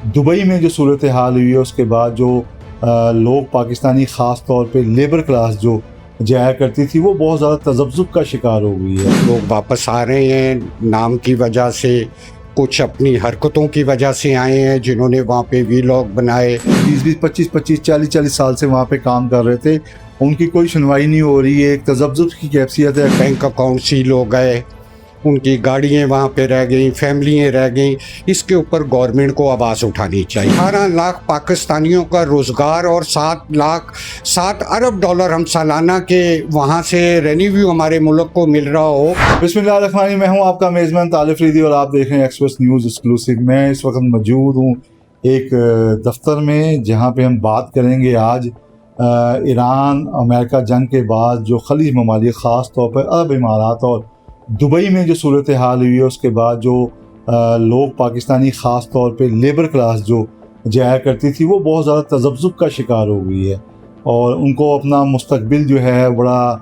Dubai में जो सूरत हाल हुई है उसके बाद जो लोग पाकिस्तानी ख़ास तौर पे लेबर क्लास जो जाया करती थी वो बहुत ज़्यादा तज़ब्ज़ुब का शिकार हो गई है। लोग वापस आ रहे हैं नाम की वजह से, कुछ अपनी हरकतों की वजह से आए हैं जिन्होंने वहाँ पे वीलॉग बनाए। 20-20, 25-25, 40-40 साल से वहाँ पे काम कर रहे थे, उनकी कोई सुनवाई नहीं हो रही है। एक तज़ब्ज़ुब की कैफियत है। बैंक अकाउंट सील हो गए, उनकी गाड़ियाँ वहाँ पे रह गई, फैमिलियाँ रह गई। इसके ऊपर गवर्नमेंट को आवाज़ उठानी चाहिए। 18 लाख पाकिस्तानियों का रोज़गार और 7 अरब डॉलर हम सालाना के वहाँ से रेवेन्यू हमारे मुल्क को मिल रहा हो। बिस्मिल्लाहिर्रहमानिर्रहीम, मैं हूँ आपका मेज़बान तालिब अफरीदी और आप देख रहे हैं एक्सप्रेस न्यूज़ एक्सक्लूसिव। मैं इस वक्त मौजूद हूँ एक दफ्तर में जहाँ पे हम बात करेंगे आज ईरान अमेरिका जंग के बाद जो खलीज ममालिक ख़ास तौर पर अरब इमारात और दुबई में जो सूरत हाल हुई है उसके बाद जो लोग पाकिस्तानी ख़ास तौर पे लेबर क्लास जो जाया करती थी वो बहुत ज़्यादा तज़ब्ज़ुब का शिकार हो गई है और उनको अपना मुस्तकबिल जो है बड़ा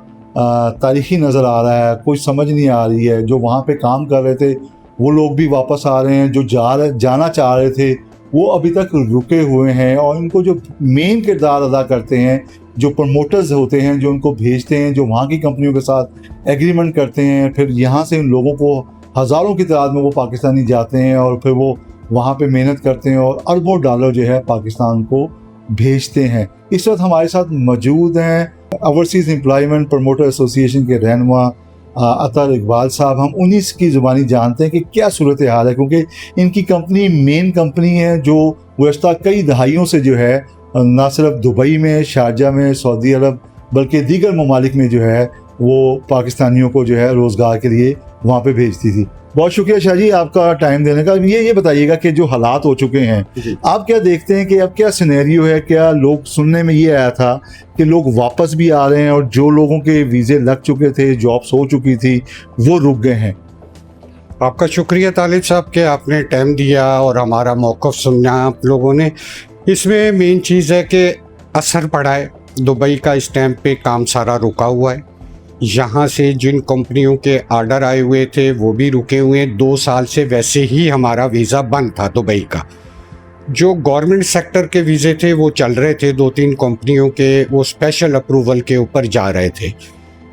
तारीख़ी नज़र आ रहा है। कुछ समझ नहीं आ रही है। जो वहाँ पे काम कर रहे थे वो लोग भी वापस आ रहे हैं, जो जाना चाह रहे थे वो अभी तक रुके हुए हैं और इनको जो मेन किरदार अदा करते हैं, जो प्रमोटर्स होते हैं, जो उनको भेजते हैं, जो वहाँ की कंपनियों के साथ एग्रीमेंट करते हैं, फिर यहाँ से उन लोगों को हज़ारों की तादाद में वो पाकिस्तानी जाते हैं और फिर वो वहाँ पे मेहनत करते हैं और अरबों डॉलर जो है पाकिस्तान को भेजते हैं। इस वक्त हमारे साथ मौजूद हैं ओवरसीज़ एम्प्लॉयमेंट प्रमोटर एसोसिएशन के रहनुमा अतर इकबाल साहब। हम उन्हीं की ज़ुबानी जानते हैं कि क्या सूरत हाल है, क्योंकि इनकी कंपनी मेन कंपनी है जो गुज़श्ता कई दहाइयों से जो है ना सिर्फ दुबई में, शारजा में, सऊदी अरब बल्कि दीगर ममालिक में जो है वो पाकिस्तानियों को जो है रोज़गार के लिए वहाँ पे भेजती थी। बहुत शुक्रिया शाह जी आपका टाइम देने का। ये बताइएगा कि जो हालात हो चुके हैं आप क्या देखते हैं कि अब क्या सिनेरियो है? क्या लोग सुनने में ये आया था कि लोग वापस भी आ रहे हैं और जो लोगों के वीज़े लग चुके थे, जॉब्स हो चुकी थी, वो रुक गए हैं? आपका शुक्रिया तालिब साहब कि आपने टाइम दिया और हमारा मौक़िफ़ सुना आप लोगों ने। इसमें मेन चीज़ है कि असर पड़ा है। दुबई का इस टाइम पे काम सारा रुका हुआ है। यहाँ से जिन कंपनियों के आर्डर आए हुए थे वो भी रुके हुए हैं। 2 साल से वैसे ही हमारा वीज़ा बंद था दुबई का। जो गवर्नमेंट सेक्टर के वीज़े थे वो चल रहे थे, 2-3 कंपनियों के वो स्पेशल अप्रूवल के ऊपर जा रहे थे।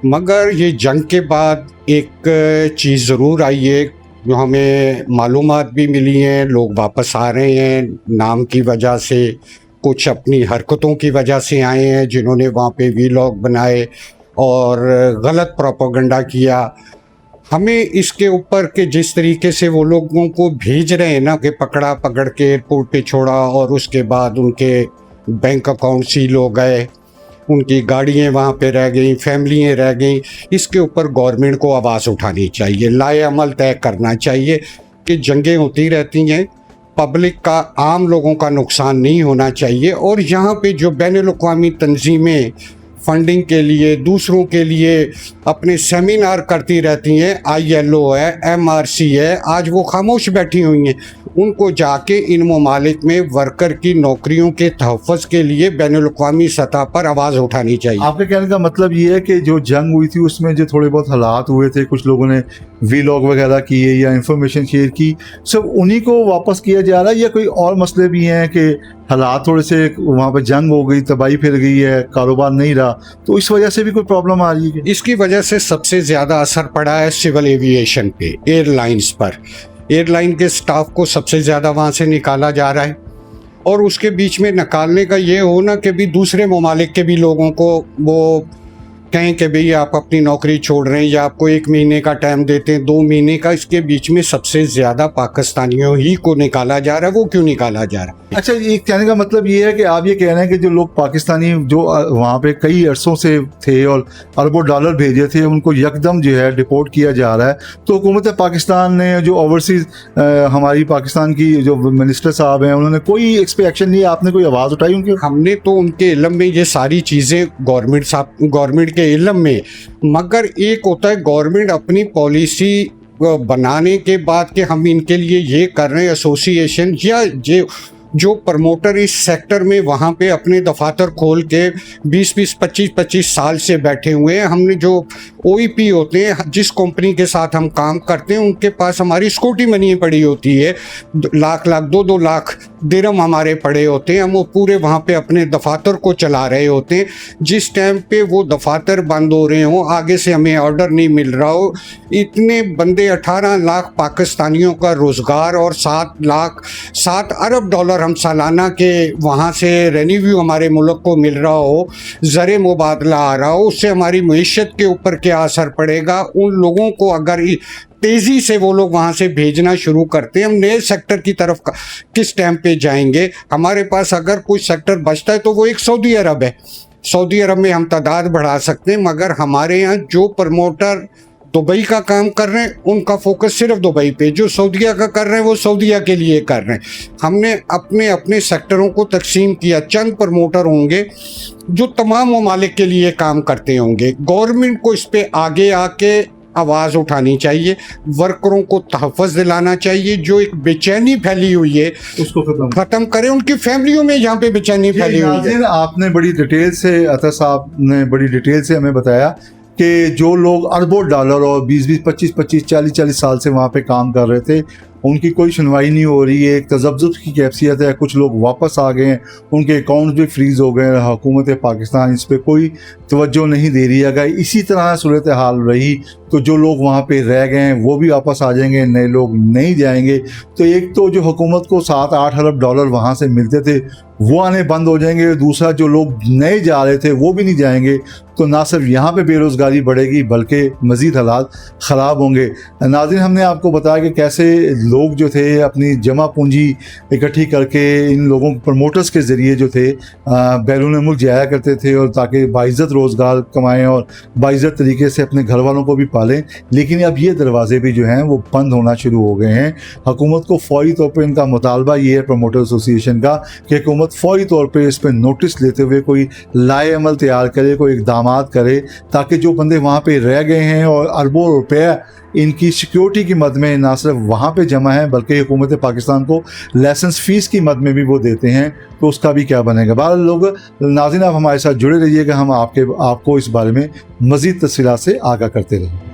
मगर ये जंग के बाद एक चीज़ ज़रूर आई है जो हमें मालूमात भी मिली हैं, लोग वापस आ रहे हैं नाम की वजह से, कुछ अपनी हरकतों की वजह से आए हैं जिन्होंने वहाँ पे वीलॉग बनाए और गलत प्रोपेगेंडा किया। हमें इसके ऊपर कि जिस तरीके से वो लोगों को भेज रहे हैं ना कि पकड़ के एयरपोर्ट पे छोड़ा और उसके बाद उनके बैंक अकाउंट सील हो गए, उनकी गाड़ियाँ वहाँ पे रह गई, फैमिलियाँ रह गई। इसके ऊपर गवर्नमेंट को आवाज़ उठानी चाहिए, लाए अमल तय करना चाहिए कि जंगें होती रहती हैं, पब्लिक का, आम लोगों का नुकसान नहीं होना चाहिए। और यहाँ पे जो बैनुल-अक़वामी तंजीमें फंडिंग के लिए, दूसरों के लिए अपने सेमिनार करती रहती हैं, ILO है, MRC है, आज वो खामोश बैठी हुई हैं। उनको जाके इन ममालिक में वर्कर की नौकरियों के तहफ़्फ़ुज़ के लिए बैनुल-अक़वामी सतह पर आवाज़ उठानी चाहिए। आपके कहने का मतलब ये है कि जो जंग हुई थी उसमें जो थोड़े बहुत हालात हुए थे, कुछ लोगों ने वीलॉग वगैरह किए या इंफॉर्मेशन शेयर की, सब उन्हीं को वापस किया जा रहा है या कोई और मसले भी हैं कि हालात थोड़े से वहाँ पे जंग हो गई, तबाही फिर गई है, कारोबार नहीं रहा, तो इस वजह से भी कोई प्रॉब्लम आ रही है? इसकी वजह से सबसे ज़्यादा असर पड़ा है सिविल एविएशन पे, एयरलाइंस पर। एयरलाइन के स्टाफ को सबसे ज़्यादा वहाँ से निकाला जा रहा है और उसके बीच में निकालने का ये हो ना कि भी दूसरे ममालिक के भी लोगों को वो कहें कि भाई आप अपनी नौकरी छोड़ रहे हैं या आपको 1 महीने का टाइम देते हैं, 2 महीने का। इसके बीच में सबसे ज़्यादा पाकिस्तानियों ही को निकाला जा रहा है। वो क्यों निकाला जा रहा है? अच्छा, ये कहने का मतलब ये है कि आप ये कह रहे हैं कि जो लोग पाकिस्तानी जो वहाँ पे कई अरसों से थे और अरबों डॉलर भेजे थे उनको यकदम जो है डिपोर्ट किया जा रहा है। तो हुकूमत पाकिस्तान ने जो ओवरसीज़ हमारी पाकिस्तान की जो मिनिस्टर साहब हैं उन्होंने कोई एक्शन नहीं, आपने कोई आवाज़ उठाई उनके? हमने तो उनके इल्म में ये सारी चीज़ें गवर्नमेंट के इल्म में, मगर एक होता है गवर्नमेंट अपनी पॉलिसी बनाने के बाद कि हम इनके लिए ये कर रहे हैं, एसोसिएशन या जो प्रमोटर इस सेक्टर में वहाँ पे अपने दफातर खोल के 20-20, 25-25 साल से बैठे हुए हैं। हमने जो OEP होते हैं, जिस कंपनी के साथ हम काम करते हैं उनके पास हमारी सिक्योरिटी मनी पड़ी होती है, लाख 2 लाख दिरहम हमारे पड़े होते हैं। हम वो पूरे वहाँ पे अपने दफातर को चला रहे होते हैं। जिस टाइम पे वो दफातर बंद हो रहे हों, आगे से हमें ऑर्डर नहीं मिल रहा हो, इतने बंदे 18 लाख पाकिस्तानियों का रोज़गार और 7 अरब डॉलर हम सालाना के वहाँ से रेवेन्यू हमारे मुल्क को मिल रहा हो, ज़र मुबादला आ रहा हो, उससे हमारी मईशत के ऊपर क्या असर पड़ेगा। उन लोगों को अगर तेज़ी से वो लोग वहाँ से भेजना शुरू करते हैं, हम नए सेक्टर की तरफ किस टाइम पे जाएंगे। हमारे पास अगर कोई सेक्टर बचता है तो वो एक सऊदी अरब है। सऊदी अरब में हम तादाद बढ़ा सकते हैं, मगर हमारे यहाँ जो प्रमोटर दुबई का काम कर रहे हैं उनका फोकस सिर्फ दुबई पे, जो सऊदीया का कर रहे हैं वो सऊदीया के लिए कर रहे हैं। हमने अपने अपने सेक्टरों को तकसीम किया। चंद प्रमोटर होंगे जो तमाम ममालिक के लिए काम करते होंगे। गवर्नमेंट को इस पे आगे आके आवाज़ उठानी चाहिए, वर्करों को तहफ़्फ़ुज़ दिलाना चाहिए। जो एक बेचैनी फैली हुई है उसको ख़त्म करें। उनकी फैमिलियों में यहाँ पे बेचैनी फैली हुई है। आपने बड़ी डिटेल से, अता साहब ने बड़ी डिटेल से हमें बताया कि जो लोग अरबों डॉलर और 20-20, 25-25, 40-40 साल से वहाँ पे काम कर रहे थे, उनकी कोई सुनवाई नहीं हो रही है। एक तज़ब्ज़ुब की कैफियत है। कुछ लोग वापस आ गए हैं, उनके अकाउंट्स भी फ्रीज़ हो गए हैं। हुकूमत पाकिस्तान इस पर कोई तवज्जो नहीं दे रही है। अगर इसी तरह सूरत हाल रही तो जो लोग वहाँ पे रह गए हैं वो भी वापस आ जाएंगे, नए लोग नहीं जाएंगे। तो एक तो जो हुकूमत को 7-8 अरब डॉलर वहाँ से मिलते थे वो आने बंद हो जाएंगे। दूसरा, जो लोग नए जा रहे थे वो भी नहीं जाएंगे। तो ना सिर्फ यहाँ पे बेरोज़गारी बढ़ेगी बल्कि मज़ीद हालात ख़राब होंगे। नाज़रीन, हमने आपको बताया कि कैसे लोग जो थे अपनी जमा पूंजी इकट्ठी करके इन लोगों प्रमोटर्स के ज़रिए जो थे बैरून मुल्क जाया करते थे, और ताकि बाइज़्ज़त रोज़गार कमाएँ और बाइज़्ज़त तरीके से अपने घर वालों को भी पालें। लेकिन अब ये दरवाज़े भी जो हैं वो बंद होना शुरू हो गए हैं। हुकूमत को फ़ौरी तौर पर इनका मुतालबा ये है प्रमोटर एसोसिएशन का कि हुकूमत फ़ौरी तौर पर इस पर नोटिस लेते हुए कोई लाए अमल तैयार करे, कोई इक़दाम करे, ताकि जो बंदे वहाँ पे रह गए हैं और अरबों रुपया इनकी सिक्योरिटी की मद में ना सिर्फ वहाँ पे जमा है बल्कि हुकूमत पाकिस्तान को लाइसेंस फ़ीस की मद में भी वो देते हैं, तो उसका भी क्या बनेगा। बहरहाल लोग नाज़रीन, आप हमारे साथ जुड़े रहिएगा, हम आपको इस बारे में मज़ीद तफ़सीलात से आगाह करते रहें।